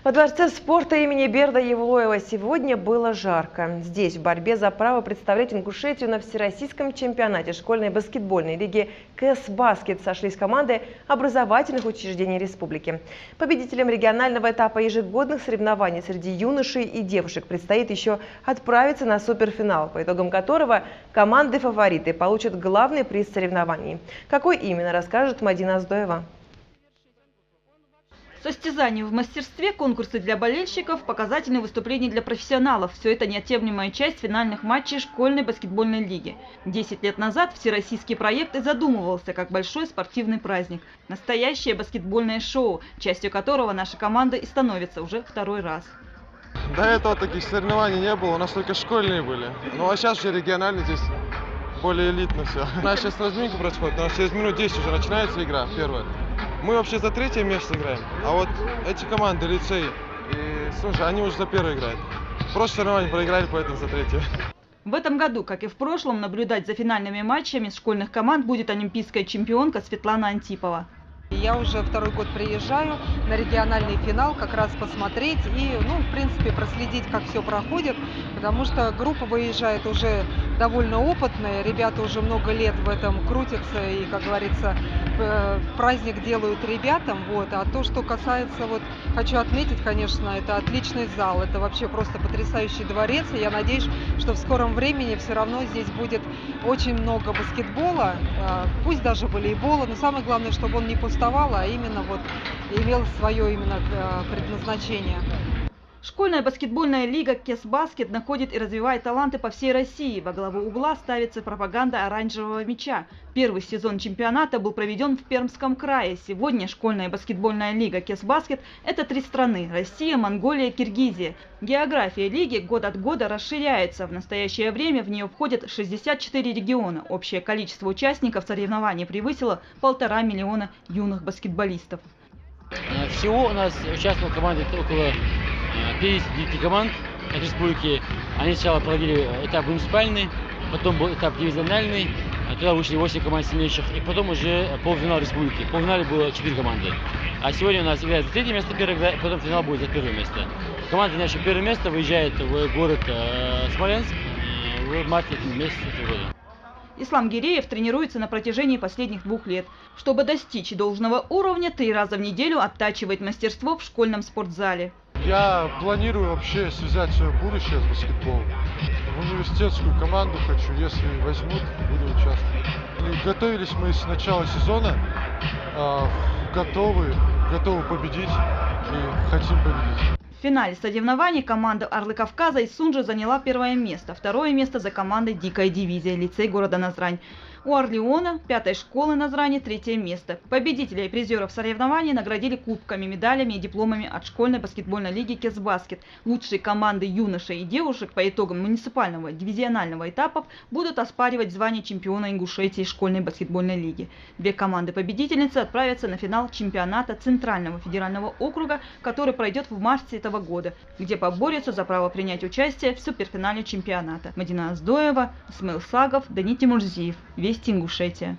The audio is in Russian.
Во Дворце спорта имени Берда Евлоева сегодня было жарко. Здесь в борьбе за право представлять Ингушетию на Всероссийском чемпионате школьной баскетбольной лиги КС Баскет сошлись команды образовательных учреждений республики. Победителям регионального этапа ежегодных соревнований среди юношей и девушек предстоит еще отправиться на суперфинал, по итогам которого команды-фавориты получат главный приз соревнований. Какой именно, расскажет Мадина Аздоева. Состязания в мастерстве, конкурсы для болельщиков, показательные выступления для профессионалов – все это неотъемлемая часть финальных матчей школьной баскетбольной лиги. 10 лет назад всероссийский проект и задумывался как большой спортивный праздник. Настоящее баскетбольное шоу, частью которого наша команда и становится уже второй раз. До этого таких соревнований не было, у нас только школьные были. Ну а сейчас уже региональные, здесь более элитно все. У нас сейчас разминка происходит, у нас через минут 10 уже начинается игра первая. Мы вообще за третье место играем, а вот эти команды, лицей и Сунжа, они уже за первое играют. В прошлом соревновании проиграли, поэтому за третье. В этом году, как и в прошлом, наблюдать за финальными матчами школьных команд будет олимпийская чемпионка Светлана Антипова. Я уже второй год приезжаю на региональный финал как раз посмотреть и, в принципе, проследить, как все проходит, потому что группа выезжает уже довольно опытная, ребята уже много лет в этом крутятся и, как говорится, праздник делают ребятам. А то, что касается, хочу отметить, конечно, это отличный зал, это вообще просто потрясающий дворец, и я надеюсь, что в скором времени все равно здесь будет очень много баскетбола, пусть даже волейбола, но самое главное, чтобы он не пустовал, а именно имел свое предназначение. Школьная баскетбольная лига КС Баскет находит и развивает таланты по всей России. Во главу угла ставится пропаганда оранжевого мяча. Первый сезон чемпионата был проведен в Пермском крае. Сегодня школьная баскетбольная лига КС Баскет – это 3 страны – Россия, Монголия, Киргизия. География лиги год от года расширяется. В настоящее время в нее входят 64 региона. Общее количество участников соревнований превысило 1,5 миллиона юных баскетболистов. Всего у нас участвовало команды около 59 команд от республики. Они сначала проводили этап муниципальный, потом был этап дивизиональный, туда вышли 8 команд сильнейших, и потом уже полуфинал республики. В полуфинале было 4 команды. А сегодня у нас играет за 3 место первое, потом финал будет за 1 место. Команда, занящая 1 место, выезжает в город Смоленск в марте месяце этого года. Ислам Гиреев тренируется на протяжении последних 2 лет. Чтобы достичь должного уровня, 3 раза в неделю оттачивает мастерство в школьном спортзале. Я планирую вообще связать свое будущее с баскетболом. В университетскую команду хочу, если возьмут, буду участвовать. Готовились мы с начала сезона, готовы победить и хотим победить. В финале соревнований команда Орлы Кавказа из Сунжи заняла 1 место. 2 место за командой «Дикая дивизия» лицей города Назрань. У Орлеона 5-й школы Назрани 3 место. Победителей и призеров соревнований наградили кубками, медалями и дипломами от школьной баскетбольной лиги КС Баскет. Лучшие команды юношей и девушек по итогам муниципального дивизионального этапов будут оспаривать звание чемпиона Ингушетии школьной баскетбольной лиги. 2 команды-победительницы отправятся на финал чемпионата Центрального федерального округа, который пройдет в марте этого года, где поборются за право принять участие в суперфинале чемпионата. Мадина Аздоева, Исмаил Сагов, Данит Тимурзиев. Вести Ингушетия.